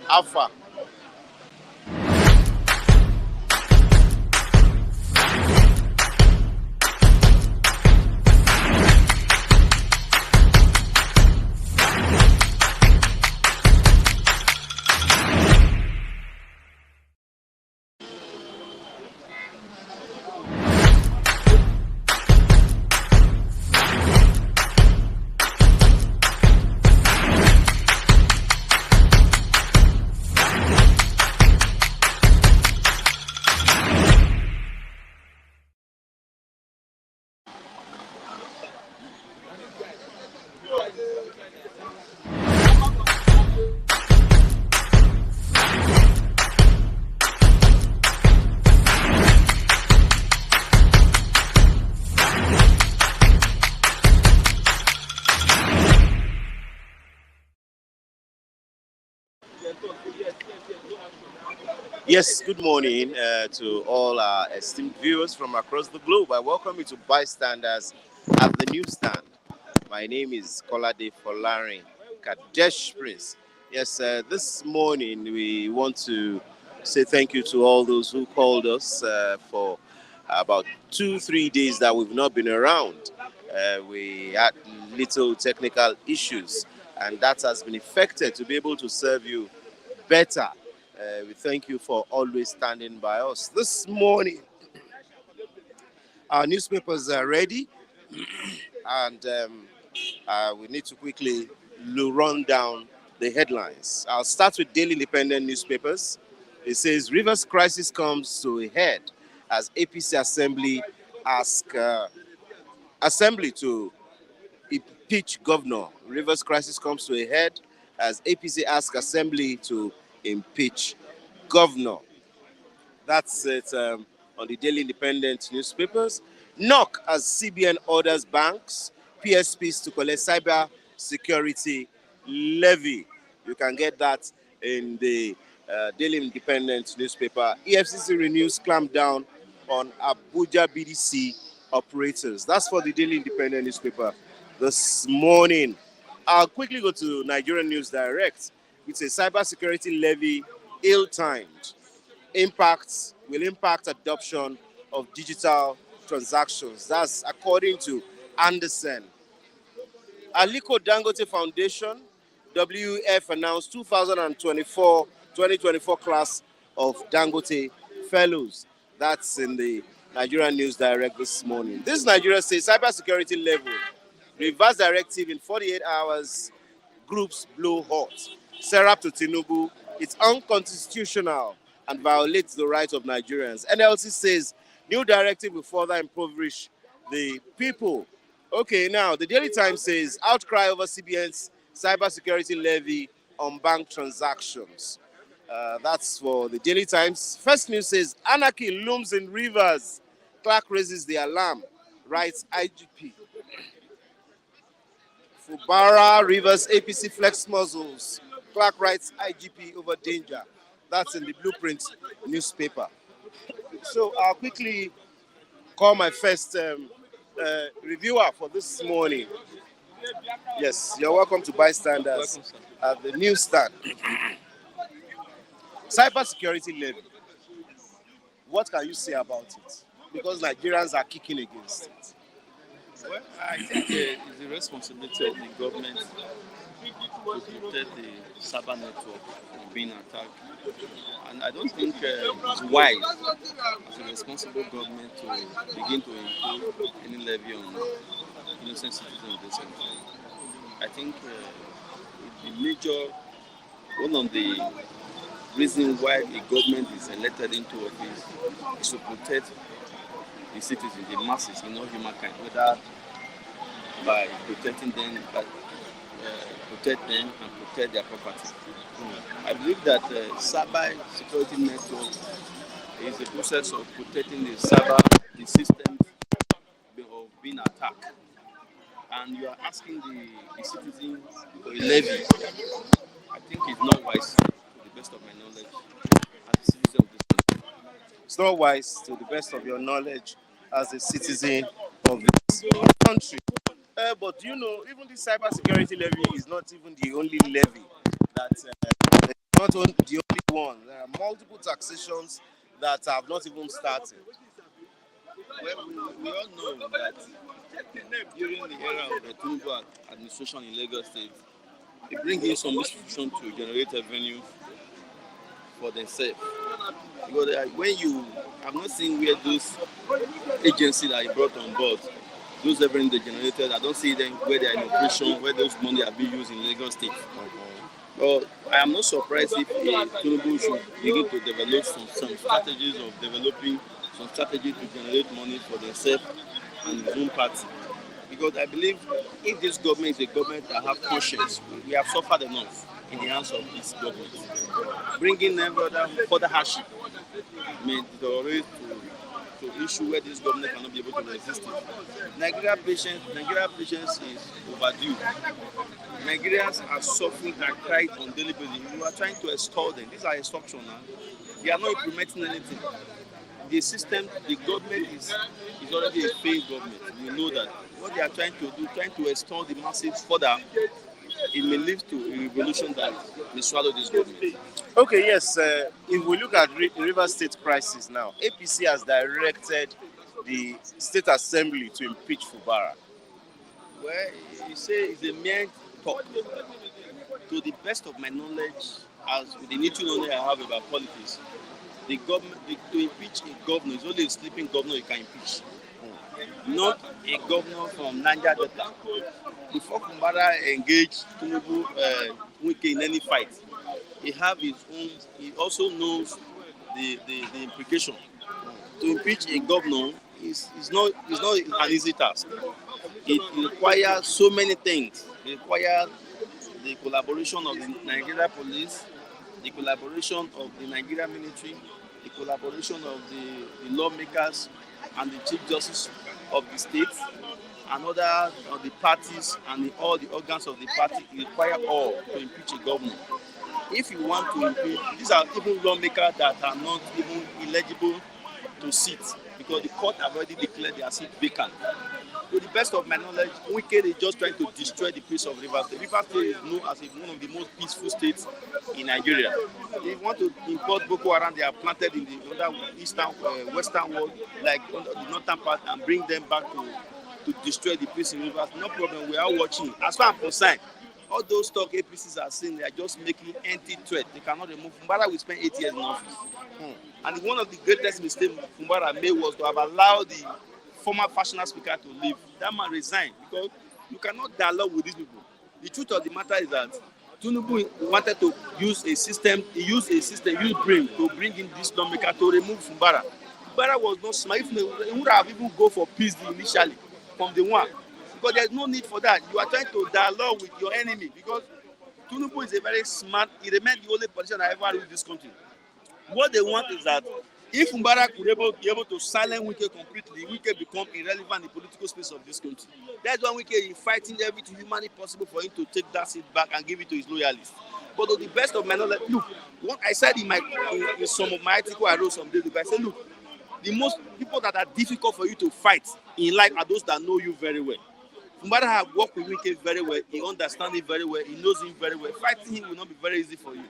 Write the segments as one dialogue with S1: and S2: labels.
S1: Alpha. Yes, good morning to all our esteemed viewers from across the globe. I welcome you to Bystanders at the Newsstand. My name is Kolade Folarin Kadesh Prince. Yes, this morning we want to say thank you to all those who called us for about 2-3 days that we've not been around. We had little technical issues, and that has been effected to be able to serve you better. We thank you for always standing by us. This morning, our newspapers are ready, and we need to quickly run down the headlines. I'll start with Daily Independent newspapers. It says, Rivers crisis comes to a head as APC Assembly asks Assembly to impeach governor. Rivers crisis comes to a head as APC asks Assembly to impeach governor. That's it on the Daily Independent newspapers. Knock as CBN orders banks, PSPs to collect cyber security levy. You can get that in the Daily Independent newspaper. EFCC renews clampdown on Abuja BDC operators. That's for the Daily Independent newspaper this morning. I'll quickly go to Nigerian News Direct. It's a cybersecurity levy ill-timed. Will impact adoption of digital transactions. That's according to Anderson. Aliko Dangote Foundation, WF, announced 2024 class of Dangote Fellows. That's in the Nigerian News Direct this morning. This Nigeria says cybersecurity level. Reverse directive in 48 hours. Groups blow hot. Serap to Tinubu. It's unconstitutional and violates the rights of Nigerians. NLC says new directive will further impoverish the people. Okay, now the Daily Times says outcry over CBN's cybersecurity levy on bank transactions. That's for the Daily Times. First News says anarchy looms in Rivers. Clark raises the alarm, writes IGP. Fubara Rivers APC flex muzzles. Clark writes IGP over danger. That's in the Blueprint newspaper. So I'll quickly call my first reviewer for this morning. Yes, you're welcome to Bystanders at the Newsstand. Cybersecurity levy. What can you say about it? Because Nigerians are kicking against it.
S2: Well, I think it's the responsibility of the government to protect the cyber network from being attacked. And I don't think it's wise as a responsible government to begin to impose any levy on innocent citizens of this country. I think one of the reasons why the government is elected into office is to protect the citizens, the masses, humankind, whether by protecting them, protect them and protect their property. I believe that cyber security network is the process of protecting the systems of being attacked. And you are asking the citizens for a levy. I think it's not wise, to the best of my knowledge, as a citizen of this country.
S1: It's not wise, to the best of your knowledge, as a citizen of this country. But even the cybersecurity levy is not even the only levy that there's not the only one. There are multiple taxations that have not even started.
S2: Well, we all know that during the era of the Tinubu administration in Lagos State, they bring in some institutions to generate revenue for themselves. Because when you, I'm not seeing where those agencies that he brought on board, those revenue they generated, I don't see them where they are in operation, where those money are being used in Lagos State. But I am not surprised if Tinubu should begin to develop some strategies of developing some strategy to generate money for themselves and his own party. Because I believe if this government is a government that have conscience, we have suffered enough in the hands of this government. Bringing them further hardship may deteriorate to issue where this government cannot be able to resist it. Nigeria patience is overdue. Nigerians are suffering and crying on daily basis. You are trying to extol them. These are extortion now. They are not implementing anything. The system, the government is already a failed government. We know that. What they are trying to extol the masses further, it may lead to a revolution that may swallow this government.
S1: Okay, yes. If we look at River State crisis now, APC has directed the State Assembly to impeach Fubara.
S2: Well, you say it's a mere talk. To the best of my knowledge, as with the little knowledge I have about politics, the government to impeach a governor is only a sleeping governor you can impeach. Not a governor from Niger Delta. Before Fubara engaged Tinubu Wike in any fight, he have his own. He also knows the implication. To impeach a governor is not an easy task. It requires so many things. It requires the collaboration of the Nigeria police, the collaboration of the Nigeria military, the collaboration of the lawmakers and the chief justice of the state and other of the parties and all the organs of the party. It requires all to impeach a governor. If you want to impeach, these are even lawmakers that are not even eligible to sit because the court have already declared their seat vacant. To the best of my knowledge, Wike is just trying to destroy the peace of River State. River State is known as one of the most peaceful states in Nigeria. They want to import Boko Haram, they are planted in the other eastern, western world, like the northern part, and bring them back to destroy the peace in River State. No problem, we are watching. As far as I'm concerned, all those talk APCs are saying they are just making empty threat. They cannot remove. Fubara will spend 8 years in office. And one of the greatest mistakes Fubara made was to have allowed the former fashionable speaker to leave. That man resigned because you cannot dialogue with these people. The truth of the matter is that Tinubu wanted to use a system, use brain to bring in this lawmaker to remove Fubara. Fubara was not smart. He would have even go for peace initially from the one. Because there's no need for that. You are trying to dialogue with your enemy because Tinubu is a very smart, he remained the only politician that ever ruled this country. What they want is that if Fubara could be able to silence Wike completely, Wike become irrelevant in the political space of this country. That's why Wike is fighting everything humanly possible for him to take that seat back and give it to his loyalists. But to the best of my knowledge, look, what I said in some of my articles I wrote some days ago, I said, look, the most people that are difficult for you to fight in life are those that know you very well. Fubara have worked with Wike very well, he understands him very well, he knows him very well. Fighting him will not be very easy for you.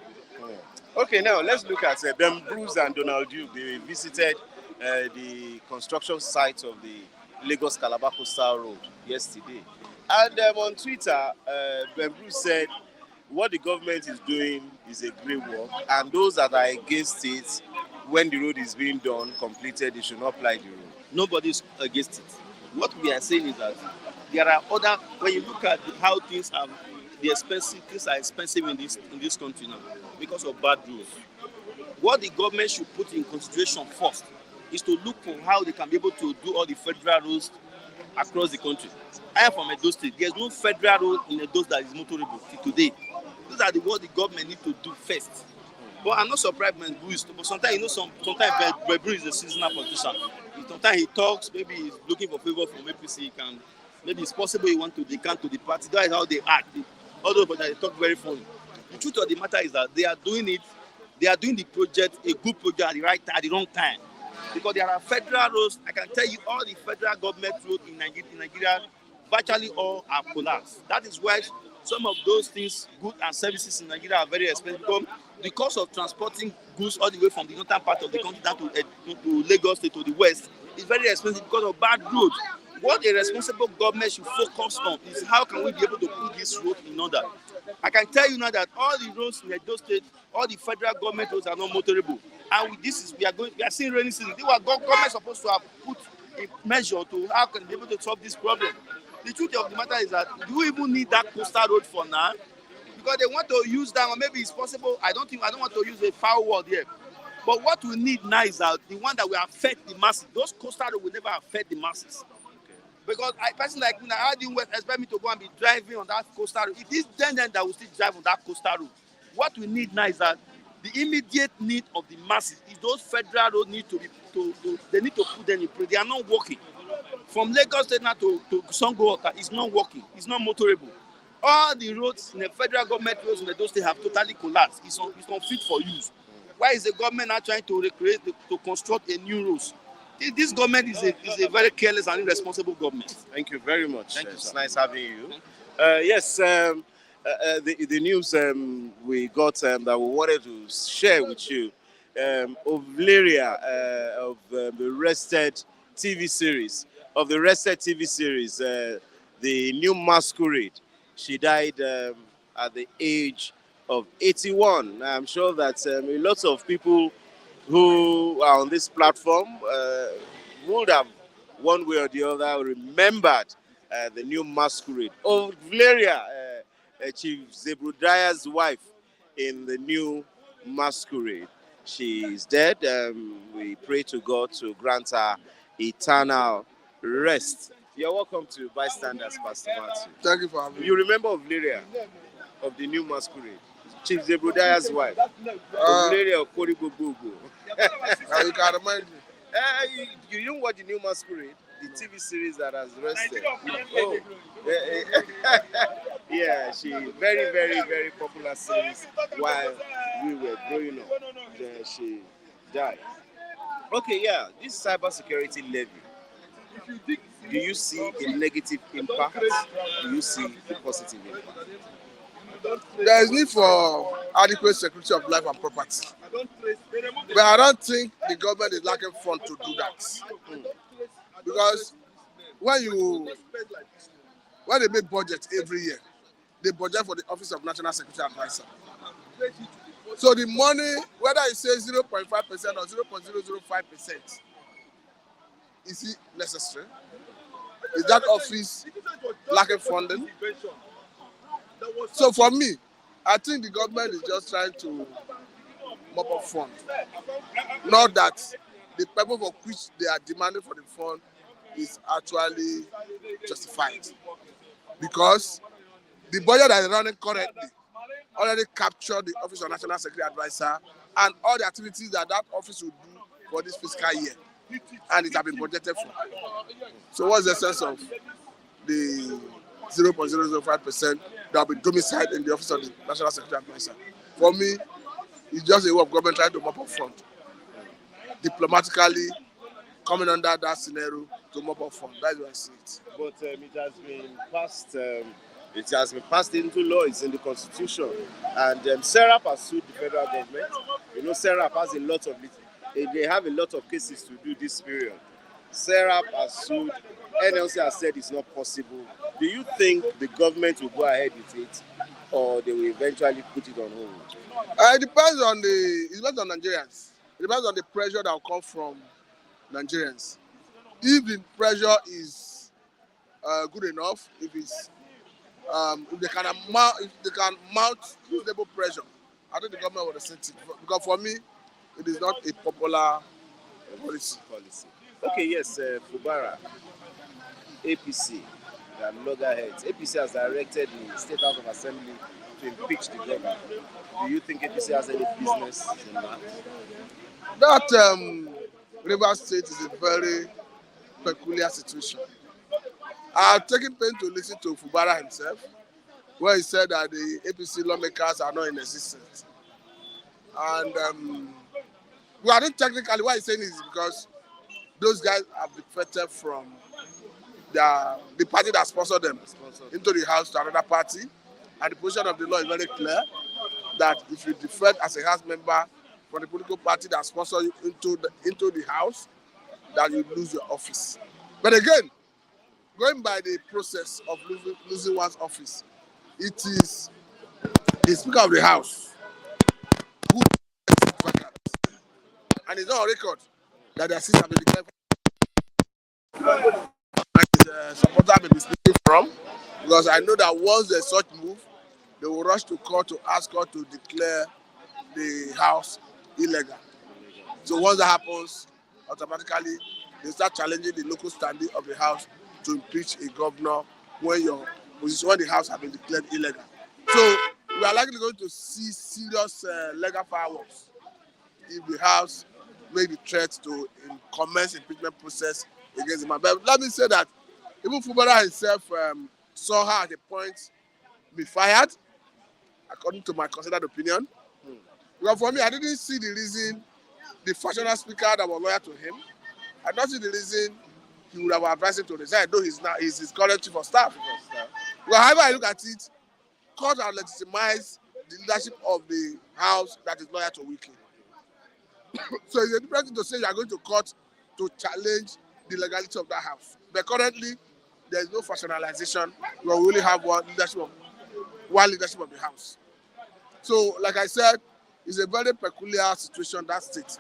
S1: Okay, now let's look at Ben Bruce and Donald Duke. They visited the construction site of the Lagos Calabar Coastal Road yesterday. And on Twitter, Ben Bruce said what the government is doing is a great work, and those that are against it, when the road is being done, completed, they should not apply the road.
S2: Nobody's against it. What we are saying is that there are other, when you look at how things are expensive in this country now because of bad rules. What the government should put in consideration first is to look for how they can be able to do all the federal roads across the country. I am from Edo State. There's no federal road in Edo that is motorable today. These are what the government need to do first. But I'm not surprised when Bruce, but sometimes sometimes Bruce is a seasonal politician. Sometimes he talks, maybe he's looking for favor from APC, maybe it's possible he wants to decant to the party. That is how they act. Although but they talk very funny. The truth of the matter is that they are doing the project, a good project at the right time, at the wrong time. Because there are federal roads, I can tell you all the federal government roads in Nigeria, virtually all are collapsed. That is why some of those things, goods and services in Nigeria are very expensive because of transporting goods all the way from the northern part of the country down to Lagos State to the west. It's very expensive because of bad roads. What a responsible government should focus on is how can we be able to put this road in order. I can tell you now that all the roads in Edo State, all the federal government roads are not motorable. And with this we are seeing rainy season. They were government supposed to have put a measure to how can be able to solve this problem. The truth of the matter is that do we even need that coastal road for now? Because they want to use that, or maybe it's possible. I don't want to use a foul word here. But what we need now is that the one that will affect the masses. Those coastal roads will never affect the masses. Because a person like me, how do you expect me to go and be driving on that coastal road? It is then that will still drive on that coastal road. What we need now is that the immediate need of the masses is those federal roads need to be they need to put them in place. They are not working. From Lagos State now to Songo, it's not working. It's not motorable. All the roads in the federal government roads in the state have totally collapsed. It's unfit for use. Why is the government now trying to recreate to construct a new roads? This government is a very careless and irresponsible government.
S1: Thank you very much.
S2: Thank you,
S1: It's
S2: sir.
S1: nice having you. Yes, the news we got that we wanted to share with you of Lyria of the Rested TV series. The new Masquerade. She died at the age of 81. I'm sure that a lot of people who are on this platform would have, one way or the other, remembered the new Masquerade. Oh, Valeria, Chief Zebrudaya's wife in the new Masquerade. She is dead. We pray to God to grant her eternal rest. You're welcome to Bystanders, Pastor Matthew.
S3: Thank you for having me.
S1: You remember Valeria of the new Masquerade? Chief Zebrudaya's wife. Valeria of Korigogogo.
S3: You can remind me.
S1: You didn't watch the new Masquerade, the TV series that has rested. Oh, yeah, she very, very, very popular series while we were growing up. Then she died. Okay, yeah, this cybersecurity levy. Do you see a negative impact? Do you see the positive impact?
S3: There is need for adequate security of life and property. But I don't think the government is lacking funds to do that. Because when they make budget every year, they budget for the Office of National Security Advisor. So the money, whether it says 0.5% or 0.005%, is it necessary? Is that office lacking funding? So for me, I think the government is just trying to mop up funds. Not that the purpose for which they are demanding for the fund is actually justified. Because the budget that is running currently already captured the Office of National Security Advisor and all the activities that office will do for this fiscal year. And it has been budgeted for. So what's the sense of the 0.005% that will be domiciled in the Office of the National Security Advisor? For me, it's just a way of government trying to mop up fund. Diplomatically coming under that scenario to mop up fund. That's what I see it.
S1: But it has been passed into law. It's in the Constitution. And SERAP has sued the federal government. You know, SERAP has a lot of they have a lot of cases to do this period. SERAP has sued. NLC has said it's not possible. Do you think the government will go ahead with it, or they will eventually put it on hold?
S3: It depends on Nigerians. It depends on the pressure that will come from Nigerians. If the pressure is good enough, if they can mount reasonable pressure, I think the government will accept it. Because for me, it is not a popular policy.
S1: Okay, yes, Fubara, APC, the loggerheads. APC has directed the State House of Assembly to impeach the government. Do you think APC has any business in that?
S3: That Rivers State is a very peculiar situation. I've taken pain to listen to Fubara himself, where he said that the APC lawmakers are not in existence. And I think technically what he's saying is because those guys have defected from the party that sponsored them into the house to another party. And the position of the law is very clear that if you defect as a house member from the political party that sponsors you into the house, that you lose your office. But again, going by the process of losing one's office, it is the Speaker of the House who is vacant. And it's not on record that the seats have been declared. And his supporter may be speaking from, because I know that once there's such move, they will rush to court to ask court to declare the house illegal. So once that happens, automatically they start challenging the local standing of the house to impeach a governor when the house has been declared illegal. So we are likely going to see serious legal fireworks if the house made the threat to commence impeachment process against the man. But let me say that even Fubara himself saw her at a point be fired, according to my considered opinion. Because for me, I didn't see the reason the factional speaker that was loyal to him, I don't see the reason he would have advised him to resign, though he's his current chief of staff. Well, however I look at it, court has legitimized the leadership of the house that is loyal to Wiki. So it's a different thing to say you are going to court to challenge the legality of that house. But currently, there is no factionalization. We only have one leadership of the house. So, like I said, it's a very peculiar situation, that state.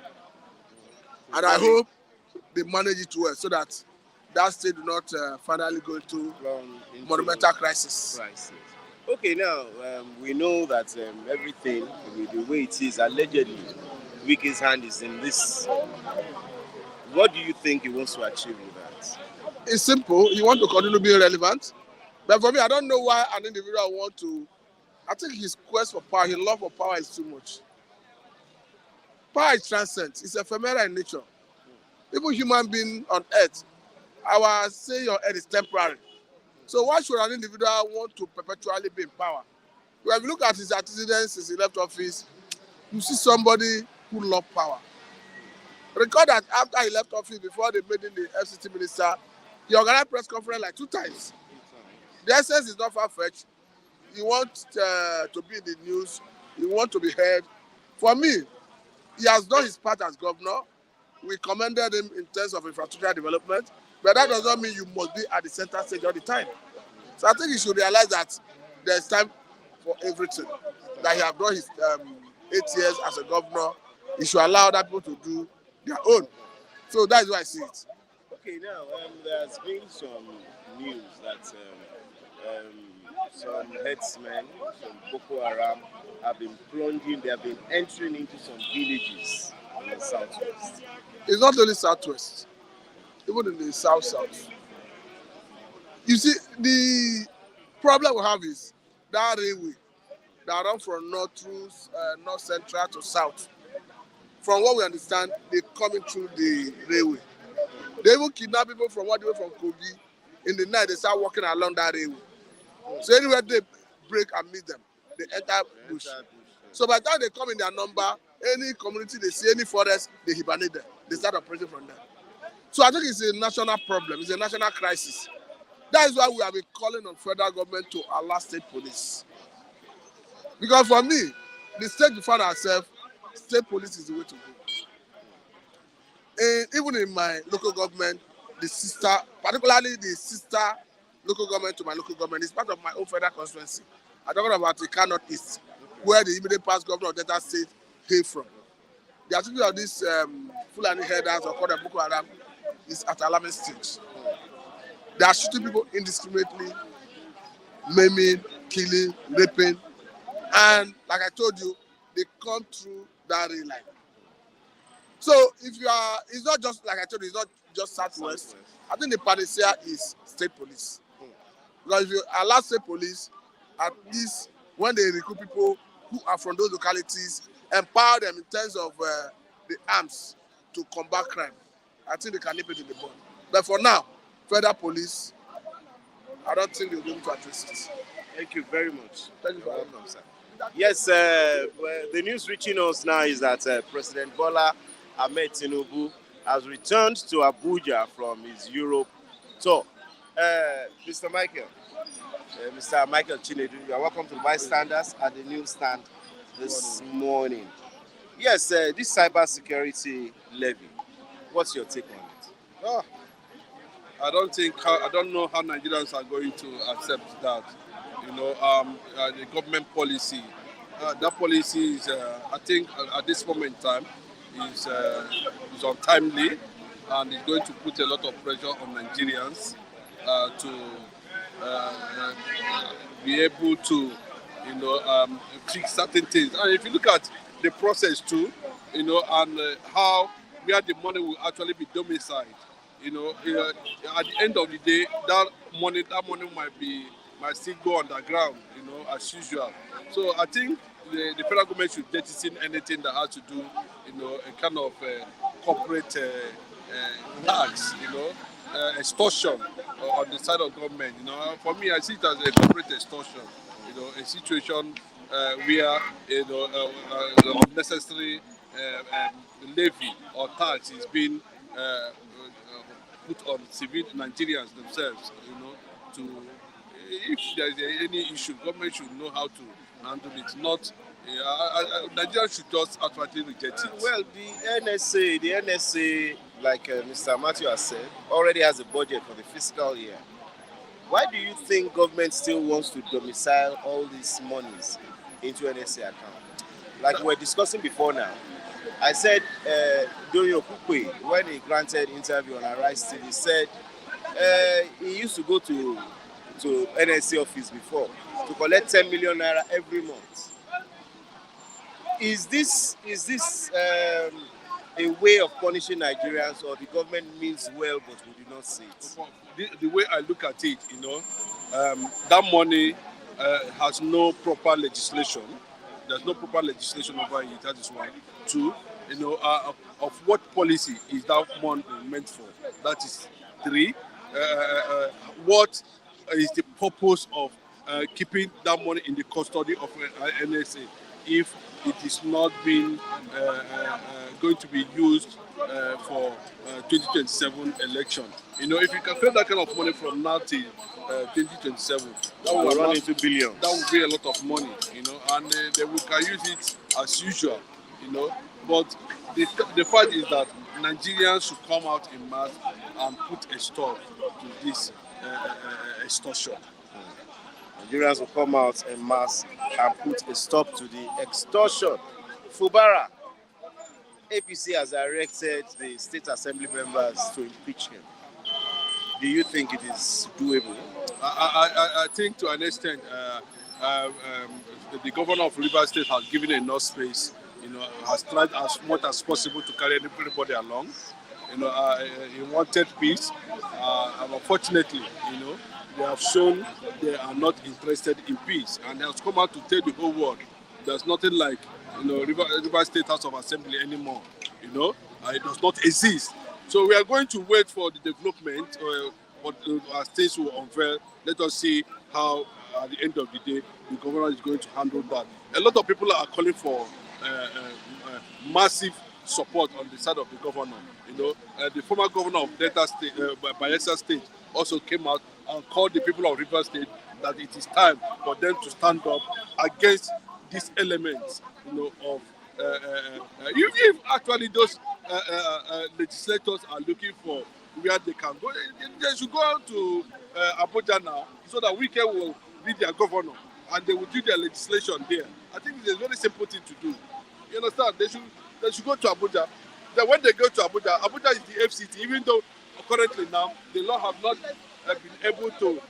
S3: And I hope they manage it well so that that state do not finally go into monumental crisis.
S1: Okay, now we know that everything, with the way it is, allegedly, Wiki's hand is in this. What do you think he wants to achieve with that?
S3: It's simple. He wants to continue being relevant. But for me, I don't know why an individual want to. I think his quest for power, his love for power is too much. Power is transcendent. It's ephemeral in nature. Even human being on earth, our say on earth is temporary. So why should an individual want to perpetually be in power? When you look at his antecedents since he left office, you see somebody who loved power. Record that after he left office, before they made him the FCT minister, he organized press conference like 2 times. The essence is not far-fetched. He wants to be in the news. He wants to be heard. For me, he has done his part as governor. We commended him in terms of infrastructure development, but that does not mean you must be at the center stage all the time. So I think he should realize that there's time for everything. That he has done his 8 years as a governor. He should allow other people to do their own. So that is why I see it.
S1: Okay, now there's been some news that some headsmen, some Boko Haram, have been plunging, they have been entering into some villages in the southwest.
S3: It's not only southwest, even in the south. You see, the problem we have is that railway that run from north through north central to south. From what we understand, they're coming through the railway. They even kidnap people from all the way from Kogi. In the night, they start walking along that railway. So anywhere they break and meet them, they enter bush. So by the time they come in their number, any community they see, any forest, they hibernate them. They start operating from there. So I think it's a national problem. It's a national crisis. That is why we have been calling on federal government to allow state police. Because for me, the state we find ourselves, state police is the way to go. And even in my local government, particularly the sister local government to my local government, is part of my own federal constituency. I'm talking about the Kano East, where the immediate past governor of Delta State came from. The activity of these Fulani herders, or called them Boko Haram, is at alarming stage. They are shooting people indiscriminately, maiming, killing, raping, and like I told you, they come through that rail line. So it's not just, like I told you, it's not just southwest. I think the panacea is state police. Because if you allow state police, at least when they recruit people who are from those localities, empower them in terms of the arms to combat crime, I think they can nip it in the bud. But for now, federal police, I don't think they'll be able to address it.
S1: Thank you very much.
S3: Thank you for having
S1: us, sir. Yes, the news reaching us now is that President Bola Ahmed Tinubu has returned to Abuja from his Europe tour. Mr. Michael, Mr. Michael Chinedu, you are welcome to bystanders at the news stand this morning. Yes, this cyber security levy. What's your take on it?
S3: Ah, I don't know how Nigerians are going to accept that. The government policy. That policy is, I think, at this moment in time, is untimely, and is going to put a lot of pressure on Nigerians to uh, be able to, fix certain things. And if you look at the process too, and how where the money will actually be domiciled, at the end of the day, that money might still go underground, as usual. So I think the federal government should jettison anything that has to do, a kind of corporate tax, extortion on the side of government. For me, I see it as a corporate extortion. A situation where unnecessary levy or tax is being put on civil Nigerians themselves. To if there is any issue, government should know how to handle it. Not Nigerians should just outrightly reject it.
S1: Well, the NSA, like Mr. Matthew has said, already has a budget for the fiscal year. Why do you think government still wants to domicile all these monies into NSA account? Like we were discussing before now, I said Doyo Kukwe, when he granted interview on Arise TV, said he used to go to NSA office before to collect 10 million naira every month. Is this a way of punishing Nigerians, or the government means well but we do not see it?
S3: The way I look at it, that money has no proper legislation. There's no proper legislation over it. That is one. Two, of what policy is that money meant for? That is three. What is the purpose of keeping that money in the custody of NSA if it is not being going to be used for 2027 election? If you can get that kind of money from now till 2027, that will
S1: run into billions.
S3: That would be a lot of money, and we can use it as usual, But the fact is that Nigerians should come out in mass and put a stop to this extortion.
S1: Nigerians will come out en masse and put a stop to the extortion. Fubara, APC has directed the state assembly members to impeach him. Do you think it is doable?
S3: I think to an extent, the governor of Rivers State has given enough space, has tried as much as possible to carry everybody along. He wanted peace, and unfortunately, they have shown they are not interested in peace, and has come out to tell the whole world there's nothing like River State House of Assembly anymore. It does not exist. So we are going to wait for the development, as things will unveil. Let us see how, at the end of the day, the governor is going to handle that. A lot of people are calling for massive support on the side of the governor. The former governor of Delta State, Bayelsa State, also came out and called the people of Rivers State that it is time for them to stand up against these elements, of if actually those legislators are looking for where they can go, they should go to Abuja now, so that we will be their governor and they will do their legislation there. I think it's a very simple thing to do. You understand? They should go to Abuja. Then when they go to Abuja, Abuja is the FCT, even though currently now the law have not been able to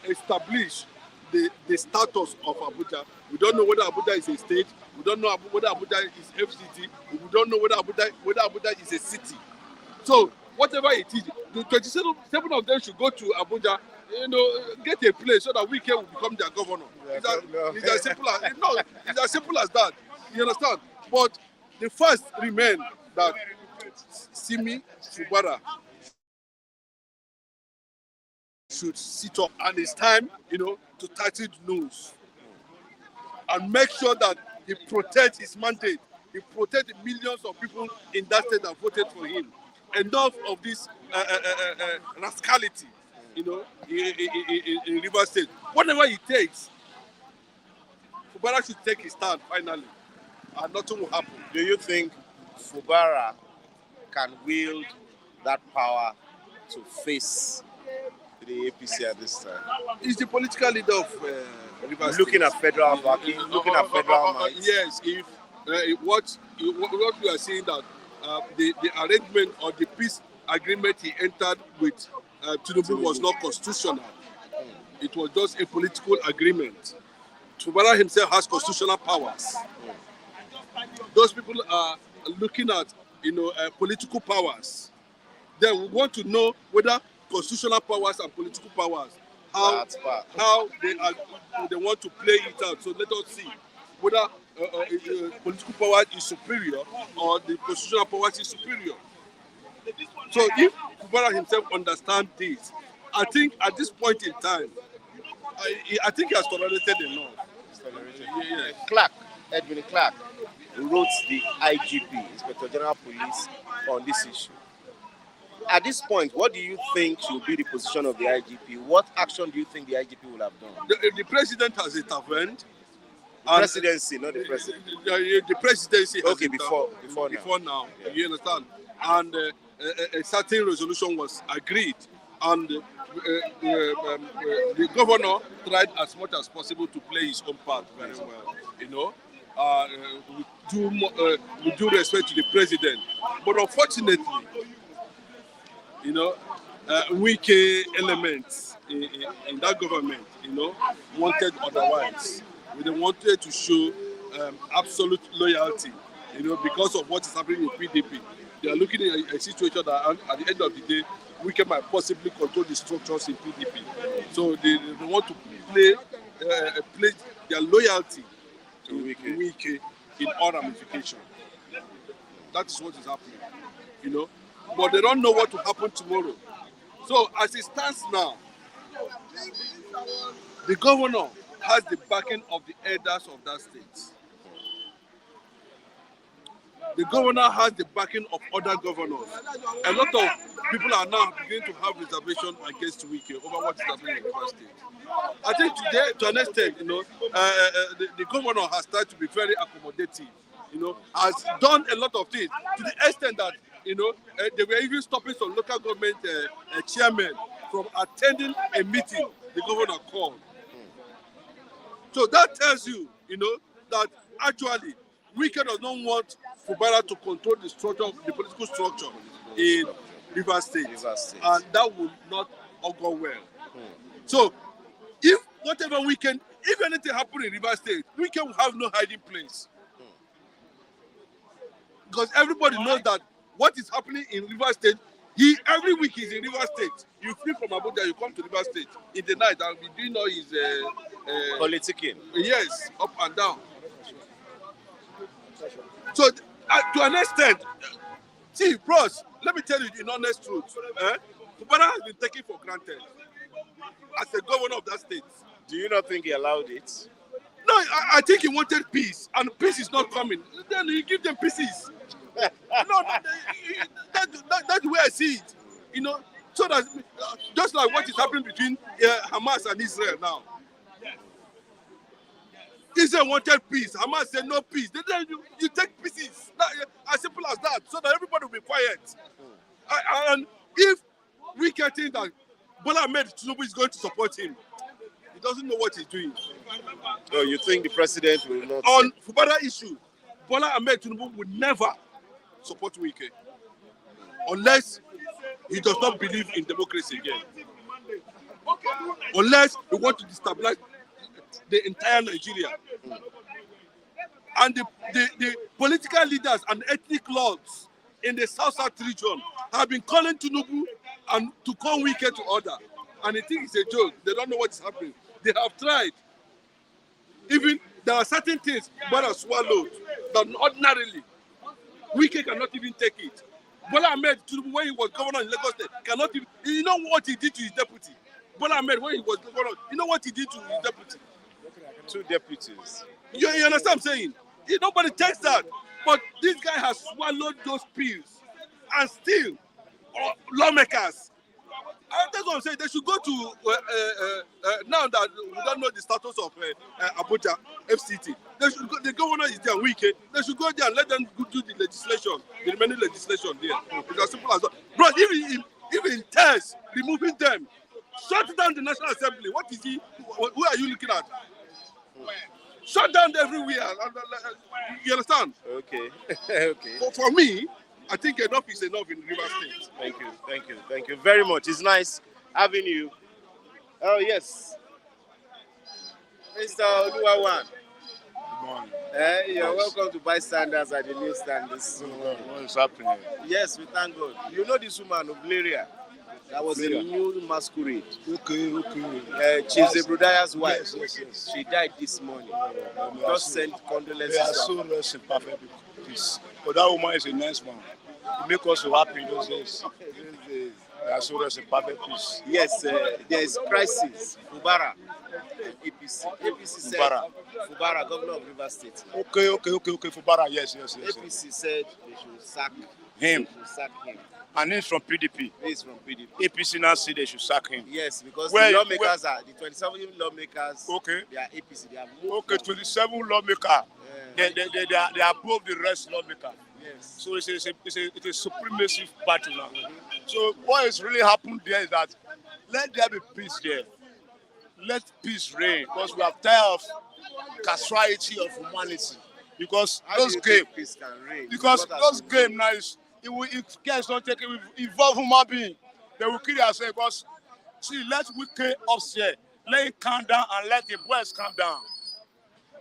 S3: establish the status of Abuja. We don't know whether Abuja is a state. We don't know whether Abuja is FCT. We don't know whether Abuja is a city. So whatever it is, the 27 of them should go to Abuja, get a place so that we will become their governor. It's as simple as it's as simple as that. You understand? But the first remain that Simi Fubara should sit up, and it's time, to tighten the nose and make sure that he protects his mandate. He protects the millions of people in that state that voted for him. Enough of this rascality.
S4: in Rivers State. Whatever it takes, Fubara should take his stand finally, and nothing will happen.
S1: Do you think Fubara can wield that power to face the APC at this time?
S4: He's the political leader of Rivers
S1: Looking
S4: State.
S1: at federal backing, looking at federal might.
S4: Yes, if what you are saying that the arrangement or the peace agreement he entered with Tinubu was not constitutional. It was just a political agreement. Fubara himself has constitutional powers. Those people are looking at political powers. Then we want to know whether constitutional powers and political powers how they want to play it out. So let us see whether political power is superior or the constitutional powers is superior. So if Fubara himself understands this, I think at this point in time, I think he has tolerated enough.
S1: Yeah. Clark, Edwin Clark, wrote the IGP, Inspector General Police, on this issue. At this point, what do you think should be the position of the IGP? What action do you think the IGP will have done?
S4: The president has intervened.
S1: Presidency, not the president.
S4: The presidency has
S1: before
S4: now.
S1: Yeah.
S4: You understand? And a certain resolution was agreed, and the governor tried as much as possible to play his own part very well. With due respect to the president, but unfortunately, weak elements in that government, wanted otherwise. They wanted to show absolute loyalty, because of what is happening in PDP. They are looking at a situation that at the end of the day, we can might possibly control the structures in PDP. So they want to play their loyalty to Wike in all ramifications. That is what is happening, But they don't know what will happen tomorrow. So as it stands now, the governor has the backing of the elders of that state. The governor has the backing of other governors. A lot of people are now beginning to have reservation against Wike over what is happening in Rivers State. I think today, to an extent, the governor has tried to be very accommodative. Has done a lot of things to the extent that they were even stopping some local government chairmen from attending a meeting the governor called. So that tells you, that actually Wike does not want Fubara to control the structure, the political structure in Rivers State, and that will not all go well. So, if anything happens in Rivers State, Wike will have no hiding place, because everybody knows that what is happening in Rivers State. Every week he's in Rivers State. You flee from Abuja, you come to Rivers State in the night, and we do know his
S1: politicking.
S4: Yes, up and down. So, to an extent, see, bros, let me tell you the honest truth. Fubara has been taken for granted as the governor of that state.
S1: Do you not think he allowed it?
S4: No, I think he wanted peace, and peace is not coming. Then you give them pieces. No, that's the way I see it. So that just like what is happening between Hamas and Israel now. Israel wanted peace. Hamas said no peace. Then you take pieces. As simple as that, so that everybody will be quiet. And if we can think that Bola Ahmed Tinubu is going to support him, he doesn't know what he's doing.
S1: So you think the president will not?
S4: On Fubara issue, Bola Ahmed Tinubu would never support Wike unless he does not believe in democracy again. Unless he wants to destabilize the entire Nigeria. And the political leaders and ethnic lords in the South region have been calling Tinubu and to call Wike to order. And they think it's a joke. They don't know what is happening. They have tried. Even there are certain things that are swallowed that ordinarily Wike cannot even take it. Bola Ahmed Tinubu, when he was governor in Lagos State, cannot even. You know what he did to his deputy? Bola Ahmed, when he was governor, you know what he did to his deputy?
S1: 2 deputies.
S4: You understand what I'm saying? Nobody takes that. But this guy has swallowed those pills. And still, lawmakers That's what I'm saying. They should go to now that we don't know the status of Abuja FCT. The governor is there weak. They should go there and let them do the legislation, the remaining legislation there. Because simple as that. Bro, even in tests, removing them, shut down the National Assembly. What is he? Who are you looking at? Shut down everywhere. You understand?
S1: Okay. Okay.
S4: For me, I think enough is enough in Rivers State.
S1: Thank you very much. It's nice having you. Oh yes, Mr. Oluwawan.
S5: Good morning.
S1: You're welcome to Bystanders at the newsstand this morning.
S5: What is happening?
S1: Yes, we thank God. You know this woman, Obleria? That was a new masquerade.
S5: Okay.
S1: Chief Zebrudaya's wife.
S5: Yes.
S1: She died this morning. Just sent condolences.
S5: They are so rest in perfect peace. But that woman is a nice man. It makes us so happy in those days. They are so rest in perfect peace.
S1: Yes, there is crisis. Fubara, APC. APC said, Fubara, governor of Rivers State.
S5: Okay. Fubara, yes.
S1: APC said they should sack
S5: him.
S1: him.
S5: And he's from PDP.
S1: He's from PDP.
S5: APC now say they should sack him.
S1: Yes, because
S5: the
S1: 27 lawmakers,
S5: okay.
S1: They are APC. They are moved.
S5: Okay, 27 lawmakers. They are above the rest lawmakers.
S1: Yes.
S5: So it's a supremacy battle now. So what has really happened there is that let there be peace there. Let peace reign, because we are tired of casualty of humanity. Because those games, now is if guys don't take it, we evolve human being, they will kill themselves. Because see, let wicked upset, let it calm down and let the boys calm down.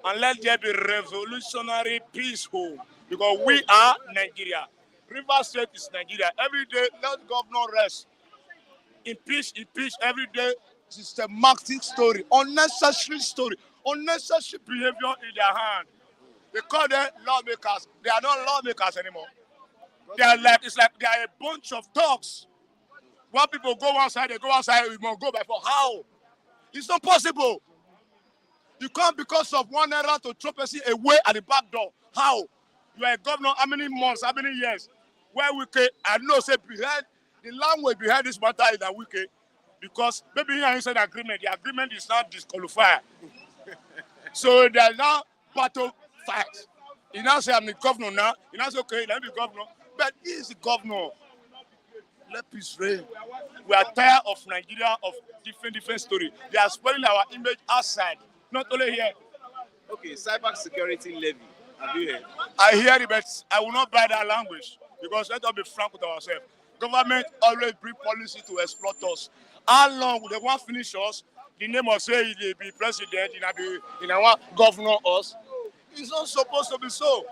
S5: And let there be revolutionary peace home. Because we are Nigeria. Rivers State is Nigeria. Every day, let governor rest. Impeach every day. Systematic story, unnecessary behavior in their hand. They call them lawmakers. They are not lawmakers anymore. It's like they are a bunch of dogs. When people go outside, they go outside. We must go by for how? It's not possible. You can't, because of one error, to throw person away at the back door. How? You are a governor, how many months, how many years? Where wicked, I know, say behind the language behind this matter is that wicked. Because maybe here inside the agreement is not disqualified. So there's now battle fight. You now say I'm the governor now. You now say, okay, let me be governor. But he is the governor. Let peace reign. We are tired of Nigeria, of different stories. They are spoiling our image outside, not only here.
S1: Okay, cyber security levy. Have you heard?
S5: I hear it, but I will not buy that language. Because let us be frank with ourselves. Government always bring policy to exploit us. How long will they want to finish us? The name of say they be president, in our governor us. It's not supposed to be so.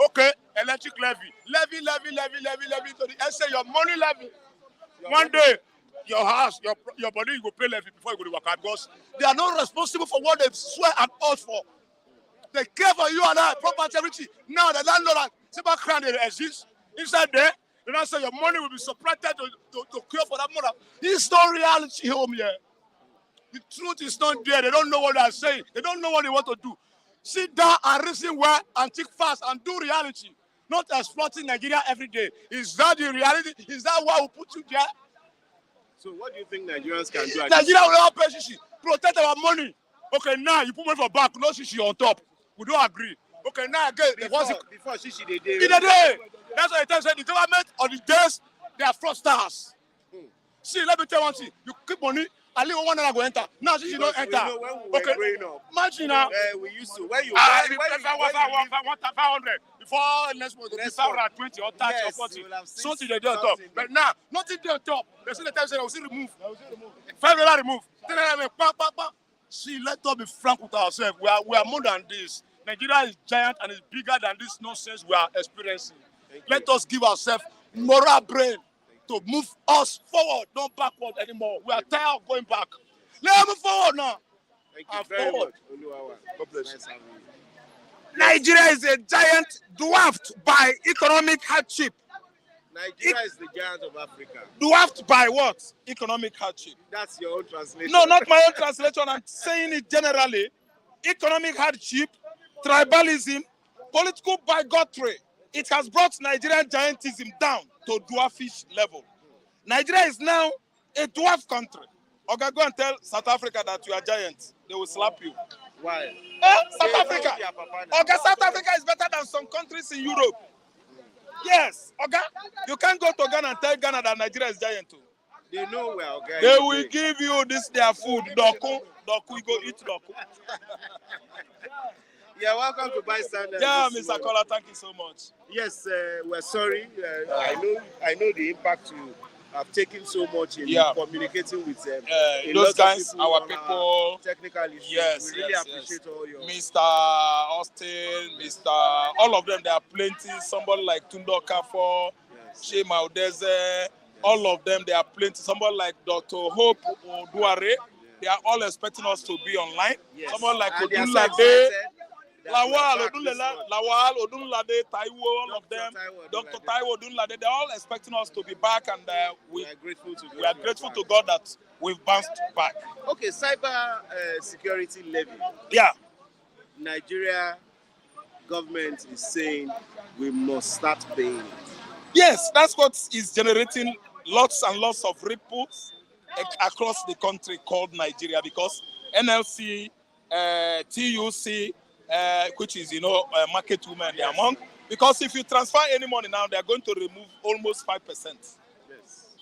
S5: Okay, electric levy. Levy to the essay, your money levy. One day, your house, your body, you go pay levy before you go to work, because they are not responsible for what they swear and oath for. They care for you and I, property, everything. Now the landlord and cyber crime, they exist. Inside there, they don't say your money will be subtracted to cure for that money. It's not reality home here. The truth is not there. They don't know what they are saying. They don't know what they want to do. Sit down and reason well and think fast and do reality. Not exploiting Nigeria every day. Is that the reality? Is that why we put you there?
S1: So what do you think Nigerians can do?
S5: Nigeria will not pay shishi. Protect our money. Okay, now you put money for back, no shishi on top. We don't agree. Okay, now again,
S1: before shishi they did.
S5: That's why I tell you, the government on the days, they are fraudsters. See, let me tell you one thing. You keep money, and leave one go enter. Now shishi don't enter.
S1: Okay,
S5: imagine now.
S1: We used to. When you
S5: 500 before next month, 20 or 30 or 40. Something they do on top. But now, nothing there on top. They say the time they will still remove. $5 remove. See, let us be frank with ourselves. We are more than this. Nigeria is giant and is bigger than this nonsense we are experiencing. Let us give ourselves moral brain to move us forward, not backward anymore. We are tired of going back. Let's move forward now.
S1: Thank you very much. God bless you.
S6: Nigeria is a giant dwarfed by economic hardship.
S1: Nigeria is the giant of Africa.
S6: Dwarfed by what? Economic hardship.
S1: That's your own translation.
S6: No, not my own translation. I'm saying it generally. Economic hardship, tribalism, political bigotry. It has brought Nigerian giantism down to dwarfish level. Nigeria is now A dwarf country. Okay, go and tell South Africa that you are giant. They will slap you.
S1: Why?
S6: South
S1: They
S6: Africa.
S1: know their papa now.
S6: Okay, South Africa is better than some countries in Europe. Yes. Okay, you can't go to Ghana and tell Ghana that Nigeria is giant too.
S1: They know well, okay?
S6: They will give you this their food. Doku, you go eat doku.
S1: Yeah, welcome to Bystander.
S6: Yeah, Mr. Kola, thank you so much.
S1: Yes, we're sorry. I know the impact you have taken so much in communicating with them.
S6: Those guys, our people.
S1: Technical issues.
S6: Yes,
S1: we really appreciate all your.
S6: Mr. Austin, all of them, they are plenty. Somebody like Tundo Kafo, Shema Odeze, all of them, they are plenty. Somebody like Dr. Hope Oduare, they are all expecting us to be online.
S1: Yes.
S6: Someone like
S1: And they are so
S6: Odunlade,
S1: excited that we
S6: Lawal,
S1: are back this month.
S6: Lawal, Odunlade, Taiwo, all of them.
S1: Dr.
S6: Dr. Taiwo, Odunlade, they're all expecting us to be back, and
S1: We are grateful to God.
S6: we are grateful to God that we've bounced back.
S1: Okay, cyber security levy.
S6: Yeah.
S1: Nigeria government is saying we must start paying it.
S6: Yes, that's what is generating lots and lots of ripples across the country called Nigeria, because NLC, TUC, which is, market women, they are among. Because if you transfer any money now, they are going to remove almost 5%.
S1: Yes.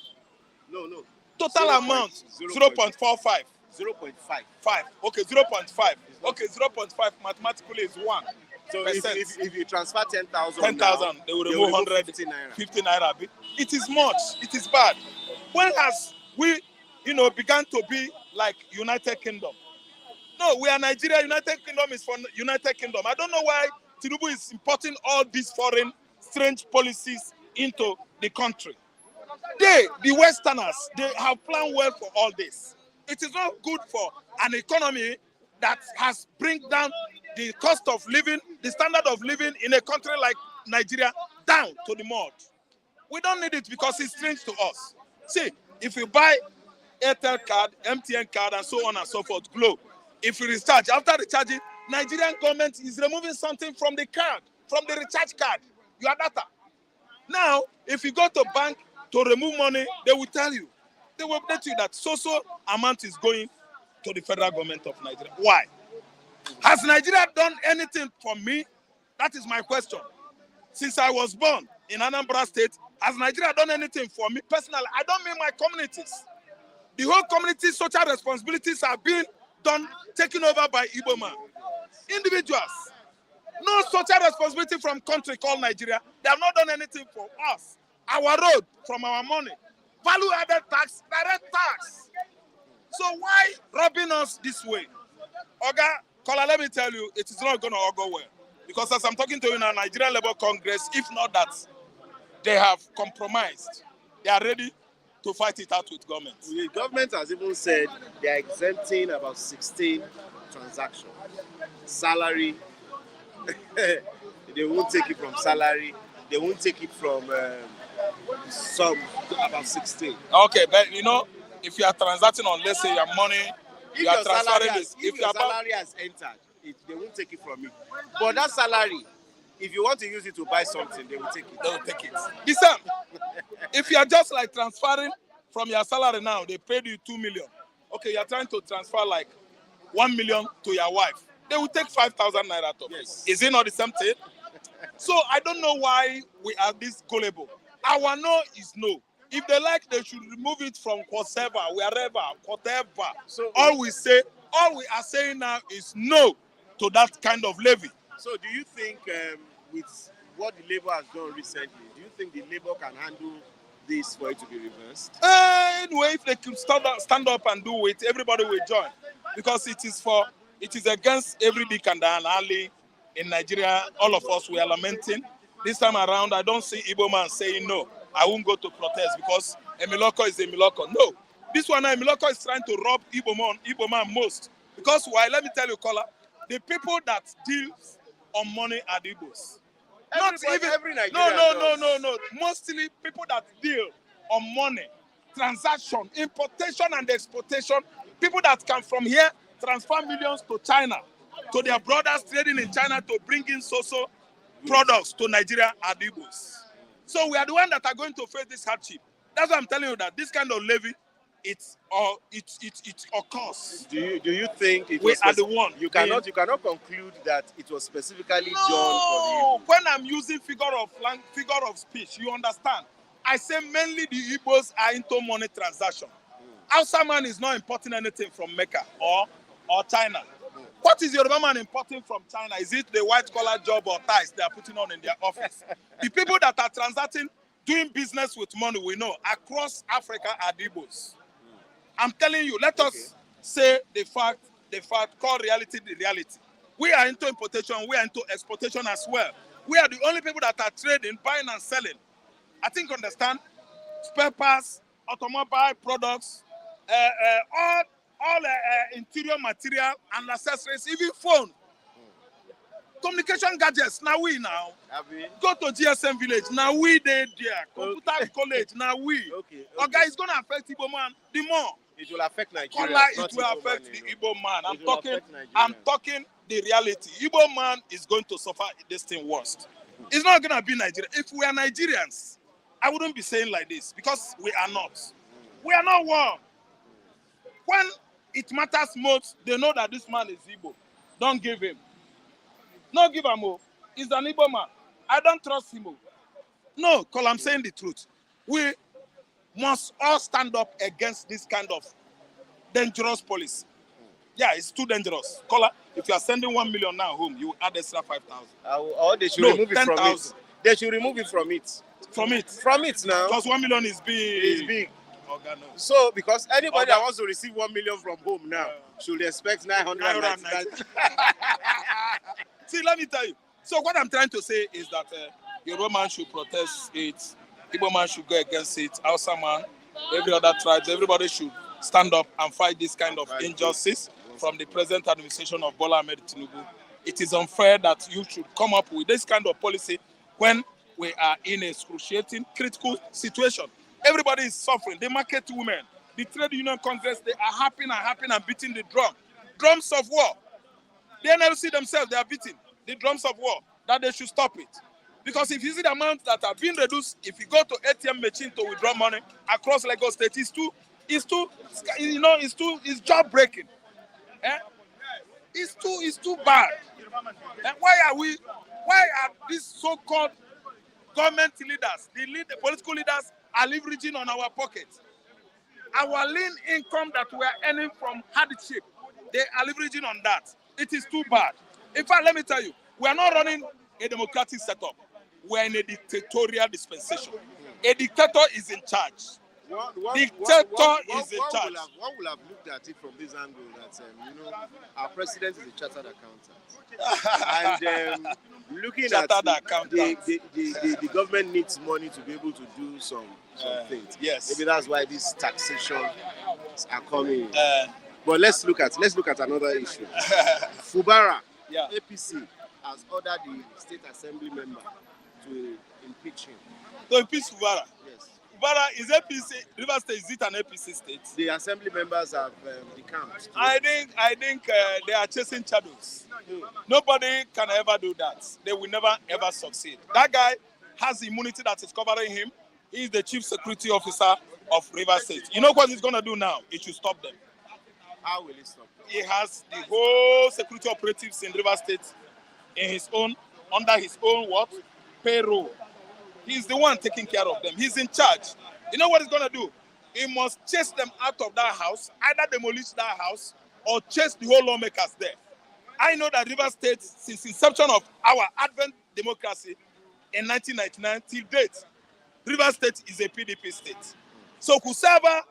S1: No.
S6: Total amount, 0.45.
S1: 0.5.
S6: 5. Okay, 0.5. Okay, 0.5 mathematically is 1.
S1: So if you transfer 10,000,
S6: 10,000, they will remove 100,
S1: 50 naira.
S6: 50 naira. It is much. It is bad. When has we, began to be like United Kingdom? No, we are Nigeria. United Kingdom is for United Kingdom. I don't know why Tinubu is importing all these foreign strange policies into the country. They, the Westerners, they have planned well for all this. It is not good for an economy that has bring down the cost of living, the standard of living in a country like Nigeria down to the mud. We don't need it because it's strange to us. See, if you buy Airtel card, MTN card, and so on and so forth, Glow, if you recharge, after recharging, Nigerian government is removing something from the card, from the recharge card, your data. Now, if you go to bank to remove money, they will tell you. They will update you that so amount is going to the federal government of Nigeria. Why? Has Nigeria done anything for me? That is my question. Since I was born in Anambra State, has Nigeria done anything for me personally? I don't mean my communities. The whole community's social responsibilities are being done, taken over by Igbo man. Individuals. No social responsibility from country called Nigeria. They have not done anything for us. Our road, from our money. Value-added tax, direct tax. So why robbing us this way? Oga, Kola, let me tell you, it is not going to all go well. Because as I'm talking to you now, Nigerian Labour Congress, if not that, they have compromised. They are ready to fight it out with government.
S1: The government has even said they are exempting about 16 transactions. Salary, they won't take it from salary. They won't take it from about 16.
S6: Okay, but if you are transacting on, let's say, your money, you are transferring it.
S1: If your salary has entered, they won't take it from you. But that salary, if you want to use it to buy something, they will take it.
S6: They will take it. The same. If you are just like transferring from your salary now, they paid you 2 million. Okay, you are trying to transfer like 1 million to your wife. They will take 5,000 naira out of it. Is it not the same thing? So I don't know why we are this gullible. Our no is no. If they like, they should remove it from whatever, wherever, whatever. So all we are saying now is no to that kind of levy.
S1: So do you think with what the Labour has done recently, do you think the Labour can handle this for it to be reversed?
S6: Anyway, if they can stand up and do it, everybody will join. Because it is against every dick and alley in Nigeria. All of us, we are lamenting. This time around, I don't see Igbo man saying no. I won't go to protest because Emiloko is Emiloko. No. This one, Emiloko is trying to rob Igbo man most. Because why? Let me tell you, Kola, the people that deal on money are the Igbos.
S1: Every Nigerian
S6: No. Mostly people that deal on money, transaction, importation and exportation, people that come from here, transfer millions to China, to their brothers trading in China to bring in so-so products to Nigeria are the Igbos. So we are the ones that are going to face this hardship. That's why I'm telling you that this kind of levy it occurs.
S1: Do you think it
S6: We
S1: was
S6: are the one.
S1: You cannot conclude that it was specifically done for
S6: No,
S1: the Igbos.
S6: when I'm using figure of speech, you understand. I say mainly the Igbos are into money transaction. Hausa man is not importing anything from Mecca or China. What is Yoruba man importing from China? Is it the white collar job or ties they are putting on in their office? The people that are transacting, doing business with money, we know across Africa are the Igbos. I'm telling you, let us say the fact, call reality the reality. We are into importation, we are into exportation as well. We are the only people that are trading, buying and selling. I think understand, spare parts, automobile products, all interior material and accessories, even phone. Communication gadgets, now we now. Go to GSM village, now we there. Computer college, now we. Okay, it's going to affect Igbo man the more.
S1: It will affect Nigeria.
S6: It will affect the Igbo man. I'm talking the reality. Igbo man is going to suffer this thing worst. It's not going to be Nigeria. If we are Nigerians, I wouldn't be saying like this because we are not. We are not one. When it matters most, they know that this man is Igbo. Don't give him. No, give him. He's an Igbo man. I don't trust him. No, because I'm saying the truth. We must all stand up against this kind of dangerous policy. Yeah, it's too dangerous. Caller, if you are sending 1 million now home, you add extra 5,000.
S1: Or they should remove it
S6: 10,
S1: from it. They should remove it from it.
S6: From it?
S1: From it now.
S6: Because 1 million is big.
S1: It's big.
S6: Okay, no.
S1: So, because anybody that wants to receive 1 million from home now should expect 999.
S6: See, let me tell you. So what I'm trying to say is that Yoruba man should protest it. Igbo man should go against it. Hausa man, every other tribes, everybody should stand up and fight this kind of injustice from the present administration of Bola Ahmed Tinubu. It is unfair that you should come up with this kind of policy when we are in a excruciating, critical situation. Everybody is suffering. The market women, the trade union congress, they are happy and beating the drum. Drums of war. The NLC themselves, they are beating the drums of war, that they should stop it. Because if you see the amount that are being reduced, if you go to ATM machine to withdraw money across Lagos State, it's job breaking. Eh? It's too bad. And why are these so-called government leaders, the political leaders are leveraging on our pockets? Our lean income that we are earning from hardship, they are leveraging on that. It is too bad. In fact, let me tell you, we are not running a democratic setup. We are in a dictatorial dispensation. A dictator is in charge. Dictator is in charge.
S1: One will have looked at it from this angle that, our president is a chartered accountant. And looking at the government needs money to be able to do some things.
S6: Yes.
S1: Maybe that's why these taxation are coming. But let's look at another issue. Fubara, APC, has ordered the state assembly member to impeach him.
S6: To impeach Fubara?
S1: Yes.
S6: Fubara is APC. River State, is it an APC state?
S1: The assembly members have decamped.
S6: I think they are chasing shadows. Nobody can ever do that. They will never ever succeed. That guy has immunity that is covering him. He is the chief security officer of River State. You know what he's going to do now? It should stop them.
S1: How will he stop them?
S6: He has the whole security operatives in River State under his own payroll. He's the one taking care of them. He's in charge. You know what he's going to do? He must chase them out of that house, either demolish that house or chase the whole lawmakers there. I know that River State, since inception of our advent democracy in 1999 till date, River State is a PDP state. So whoever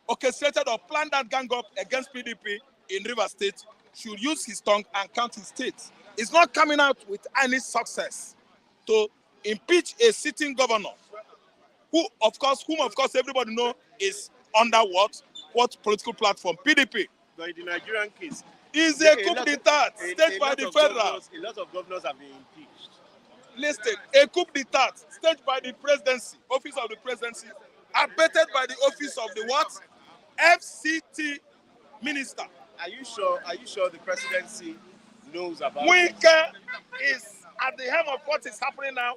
S6: orchestrated or planned that gang up against PDP in River State should use his tongue and count his states. It's not coming out with any success to impeach a sitting governor, whom of course everybody knows is under what political platform? PDP.
S1: But in the Nigerian case,
S6: is a coup d'etat staged by the federal.
S1: A lot of governors have been impeached.
S6: Listen, a coup d'etat staged by the presidency, office of the presidency, abetted by the office of the what? FCT minister.
S1: Are you sure the presidency knows about
S6: Winker is at the helm of what is happening now,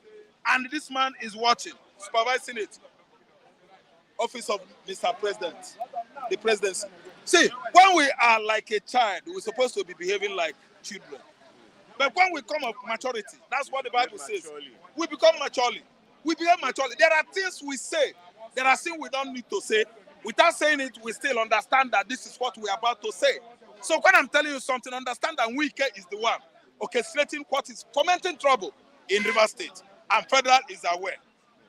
S6: and this man is watching, supervising it. Office of Mr. President. the presidency. See, when we are like a child, we're supposed to be behaving like children. But when we come of maturity, that's what the Bible says. We become maturely. We behave maturely. There are things we say. There are things we don't need to say. Without saying it, we still understand that this is what we are about to say. So when I'm telling you something, understand that Wike is the one orchestrating what is fomenting trouble in River State. And Federal is aware.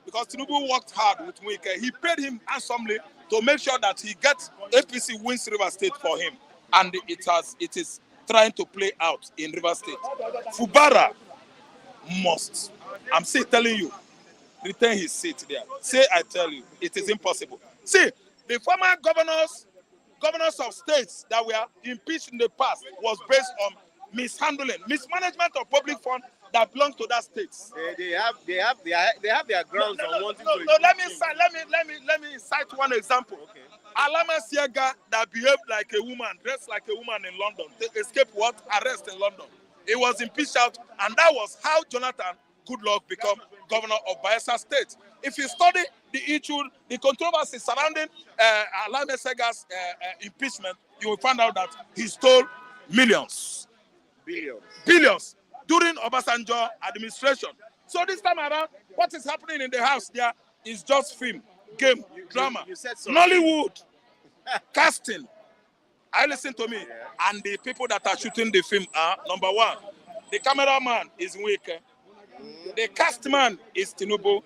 S6: Because Tinubu worked hard with Wike. He paid him handsomely to make sure that he gets APC wins River State for him. And it is trying to play out in River State. Fubara must, I'm still telling you, retain his seat there. Say, I tell you, it is impossible. See, the former governors of states that were impeached in the past was based on mismanagement of public funds that belong to that state.
S1: They have their grounds on wanting to.
S6: No, let me cite one example.
S1: Okay.
S6: Alama Siega that behaved like a woman, dressed like a woman in London, escaped what? Arrest in London. He was impeached out, and that was how Jonathan Goodluck became governor of Bayelsa State. If you study the issue, the controversy surrounding Alama Siega's impeachment, you will find out that he stole billions during Obasanjo administration. So this time around, what is happening in the house there is just film, game, drama,
S1: you said so.
S6: Nollywood, casting. I listen to me, and the people that are shooting the film are, number one, the cameraman is Wike, the cast man is Tinubu,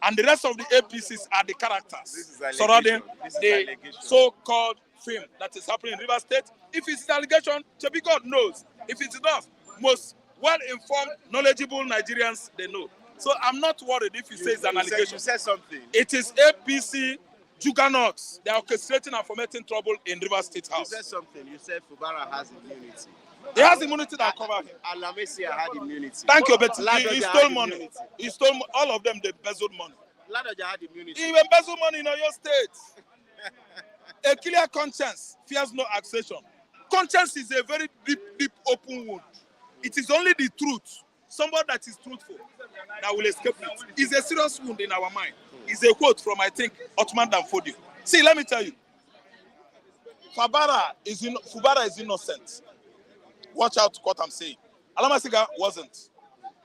S6: and the rest of the APCs are the characters surrounding the so-called film that is happening in River State. If it's an allegation, Chebi God knows. If it's not, most well-informed, knowledgeable Nigerians, they know. So I'm not worried if you say it's an allegation.
S1: You said something.
S6: It is APC juggernauts. They are orchestrating and fomenting trouble in River State House.
S1: You said something. You said Fubara has immunity.
S6: He has immunity that covers him.
S1: Alamesia had immunity.
S6: Thank you, Betty. He
S1: Ladoja
S6: stole
S1: had
S6: money.
S1: immunity.
S6: He stole all of them. They embezzled money.
S1: Ladoja had immunity.
S6: He embezzled money in Oyo State. A clear conscience fears no accusation. Conscience is a very deep, open wound. It is only the truth, somebody that is truthful, that will escape it. It's a serious wound in our mind. It's a quote from, I think, Ottoman Danfodio. See, let me tell you. Fubara is innocent. Watch out what I'm saying. Alamasiga wasn't.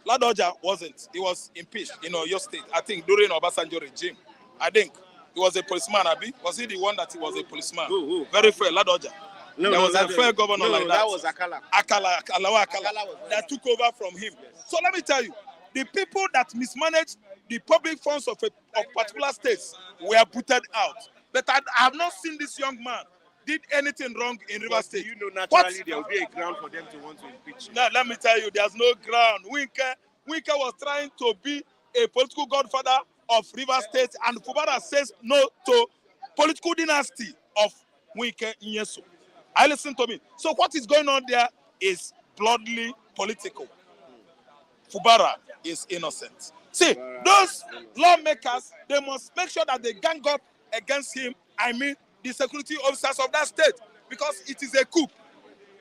S6: Ladoja wasn't. He was impeached in Oyo State, I think, during Obasanjo regime. I think he was a policeman, Abi. Was he the one that he was a policeman?
S1: Who?
S6: Very fair, Ladoja.
S1: No,
S6: there was a fair governor like that.
S1: That was Akala.
S6: Akala that took over from him. So let me tell you, the people that mismanaged the public funds of particular states were booted out. But I have not seen this young man did anything wrong in River State.
S1: You know, naturally there will be a ground for them to want to impeach him.
S6: Now, let me tell you, there's no ground. Wike was trying to be a political godfather of River State, and Fubara says no to political dynasty of Wike Nyeso. I listen to me. So what is going on there is bloodily political. Fubara is innocent. See, those lawmakers, they must make sure that they gang up against him. I mean, the security officers of that state, because it is a coup,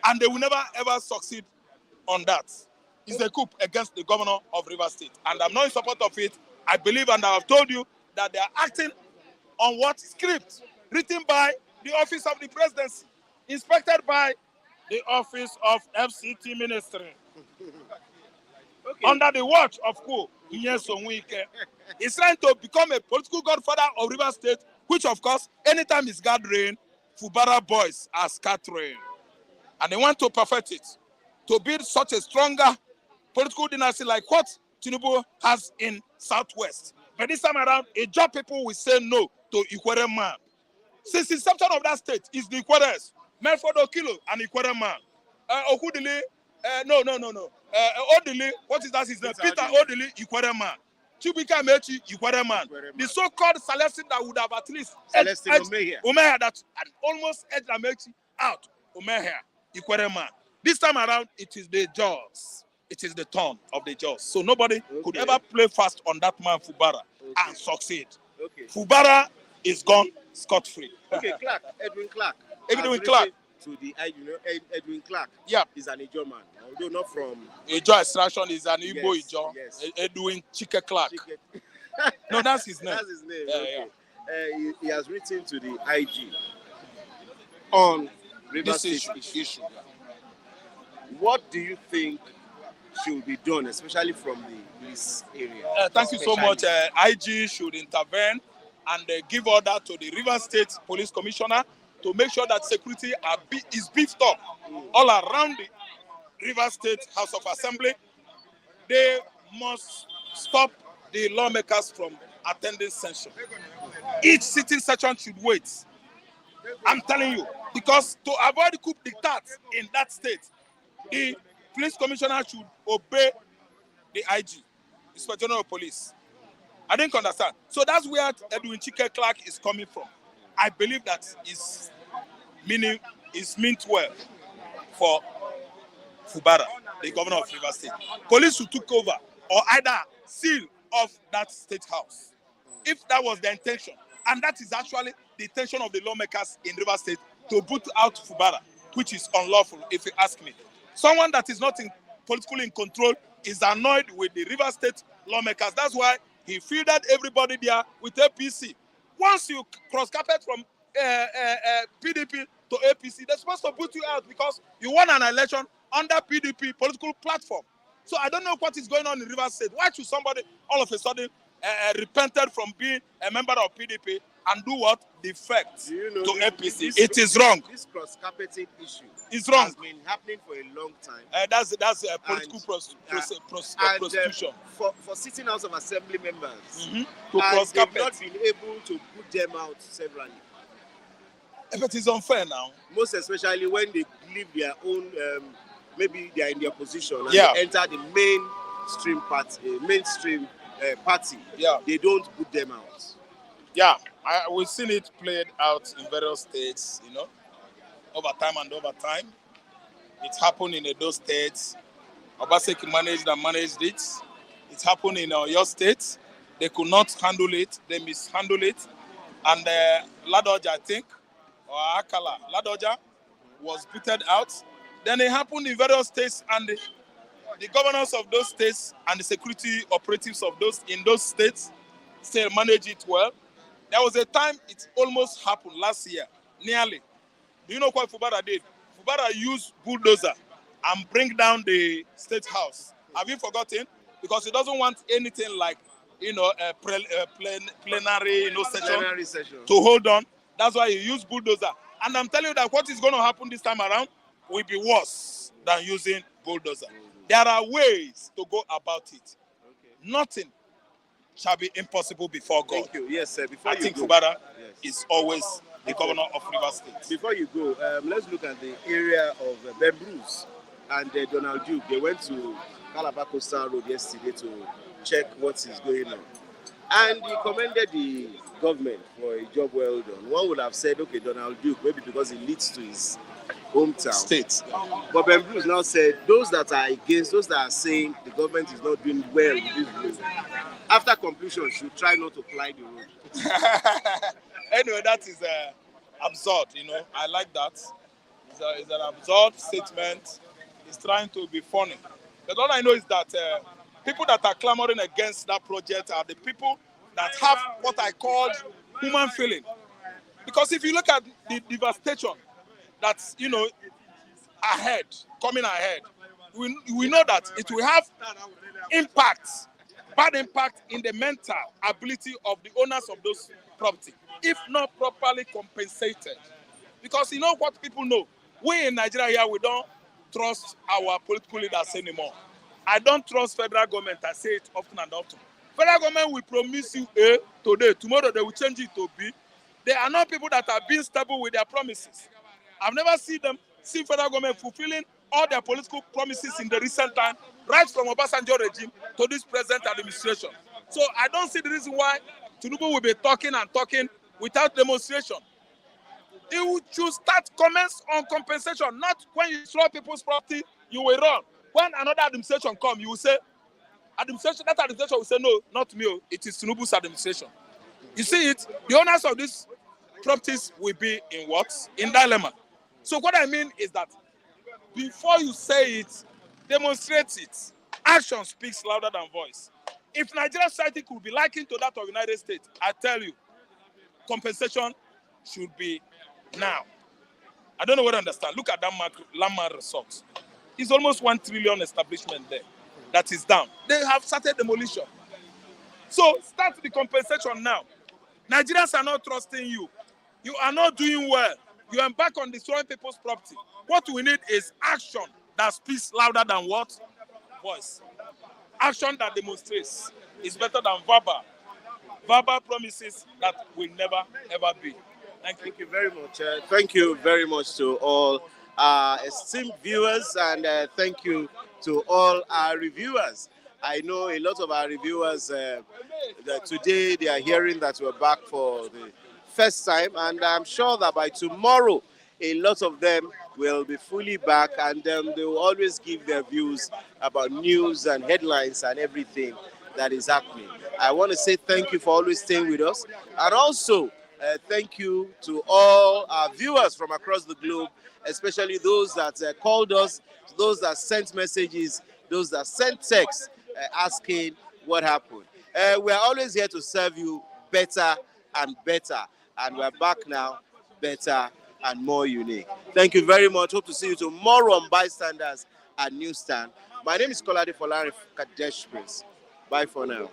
S6: and they will never ever succeed on that. It's a coup against the governor of River State, and I'm not in support of it. I believe, and I have told you, that they are acting on what script written by the office of the presidency, inspected by the office of FCT ministry, under the watch of who? Nyeso Wike. He's trying to become a political godfather of River State, which, of course, anytime it's gathering, Fubara boys are scattering. And they want to perfect it, to build such a stronger political dynasty like what Tinubu has in Southwest. But this time around, a job people will say no to Ikwere man. Since the inception of that state, is the Ikweres, Melford Okilo and Ikwere man. Okudili, Odili, what is that his name? Peter Odili, Ikwere man. Chibika Mechi, Ikwere man. The so-called Celestine that would have at least
S1: Celestine
S6: Umeha that almost edged Amechi out. Umeha, Ikwere man. This time around, it is the jaws. It is the turn of the jaws. So nobody could ever play fast on that man, Fubara, and succeed. Fubara is gone scot-free.
S1: Clark, Edwin Clark.
S6: Edwin Clark.
S1: To the, Edwin Clark.
S6: Yeah.
S1: He's an Ijo man, although not from.
S6: Ijo extraction is an Igbo Ijo.
S1: Yes.
S6: Edwin Chike Clark. No, that's his name.
S1: That's his name.
S6: Yeah.
S1: He has written to the IG on River
S6: This
S1: State
S6: issue.
S1: issue. What do you think should be done, especially from the police area?
S6: Thank you so much. IG should intervene and give order to the River State Police Commissioner to make sure that security is beefed up all around the River State House of Assembly. They must stop the lawmakers from attending session. Each sitting session should wait. I'm telling you, because to avoid coup d'etat in that state, the police commissioner should obey the IG, Inspector General of Police. I didn't understand. So that's where Edwin Chike Clark is coming from. I believe that is meant well for Fubara, the governor of River State. Police who took over or either seal off that state house. If that was the intention, and that is actually the intention of the lawmakers in River State to boot out Fubara, which is unlawful, if you ask me. Someone that is not politically in control is annoyed with the River State lawmakers. That's why he fielded everybody there with APC. Once you cross carpet from PDP to APC, they're supposed to put you out because you won an election under PDP political platform. So I don't know what is going on in River State. Why should somebody all of a sudden repented from being a member of PDP and do what? Defect to APC. It is wrong.
S1: This cross-carpeting issue
S6: It's wrong.
S1: has been happening for a long time.
S6: That's a political prosecution.
S1: For sitting House of Assembly members,
S6: To
S1: and
S6: cross
S1: they've
S6: carpet.
S1: not been able to put them out severally.
S6: But it's unfair now.
S1: Most especially when they leave their own, maybe they are in their position and
S6: Yeah.
S1: they enter the mainstream party.
S6: Yeah.
S1: They don't put them out.
S6: Yeah, we've seen it played out in various states, over time and over time. It happened in those states. Obaseki managed it. It happened in your state. They could not handle it. They mishandled it. And Ladoja, I think, or Akala, Ladoja was booted out. Then it happened in various states, and the governors of those states and the security operatives of those states still manage it well. There was a time it almost happened last year, nearly. Do you know what Fubara did? Fubara used bulldozer and bring down the state house. Have you forgotten? Because he doesn't want anything like, a plenary, session to hold on. That's why he used bulldozer. And I'm telling you that what is going to happen this time around will be worse than using bulldozer. There are ways to go about it. Okay. Nothing shall be impossible before God.
S1: Thank you. Yes, sir.
S6: I think Fubara is always the governor of River State.
S1: Before you go, let's look at the area of Ben Bruce and Donald Duke. They went to Calabar Coastal Road yesterday to check what is going on. And he commended the government for a job well done. One would have said, okay, Donald Duke, maybe because it leads to his hometown.
S6: States.
S1: But Ben Bruce now said, those that are against, those that are saying the government is not doing well with this road, after completion, should try not to ply the road.
S6: Anyway, that is absurd, I like that. It's an absurd statement. It's trying to be funny. But all I know is that people that are clamoring against that project are the people that have what I call human feeling. Because if you look at the devastation that's, coming ahead, we know that it will have bad impact in the mental ability of the owners of those property, if not properly compensated. Because you know what people know? We in Nigeria here, we don't trust our political leaders anymore. I don't trust federal government. I say it often and often. Federal government will promise you A today, tomorrow they will change it to B. They are not people that are being stable with their promises. I've never seen federal government fulfilling all their political promises in the recent time, right from Obasanjo regime to this present administration. So I don't see the reason why Tinubu will be talking and talking without demonstration. He should start comments on compensation, not when you destroy people's property, you will run. When another administration comes, you will say, that administration will say, no, not me, it is Tinubu's administration. You see it, the owners of these properties will be in what? In dilemma. So what I mean is that before you say it, demonstrate it. Action speaks louder than voice. If Nigerian society could be likened to that of the United States, I tell you, compensation should be now. I don't know whether you understand. Look at that landmark resort. It's almost 1 trillion establishment there that is down. They have started demolition. So start the compensation now. Nigerians are not trusting you. You are not doing well. You embark on destroying people's property. What we need is action that speaks louder than what? Voice. Action that demonstrates is better than verbal. Verbal promises that will never ever be. Thank you.
S1: Thank you very much. Thank you very much to all our esteemed viewers, and thank you to all our reviewers. I know a lot of our reviewers that today they are hearing that we're back for the first time, and I'm sure that by tomorrow a lot of them will be fully back, and they will always give their views about news and headlines and everything that is happening. I want to say thank you for always staying with us, and also thank you to all our viewers from across the globe, especially those that called us, those that sent messages, those that sent texts asking what happened. We're always here to serve you better and better, and we're back now better and more unique. Thank you very much. Hope to see you tomorrow on Bystanders at Newsstand. My name is Kolade Folari Kadesh Prince. Bye for now.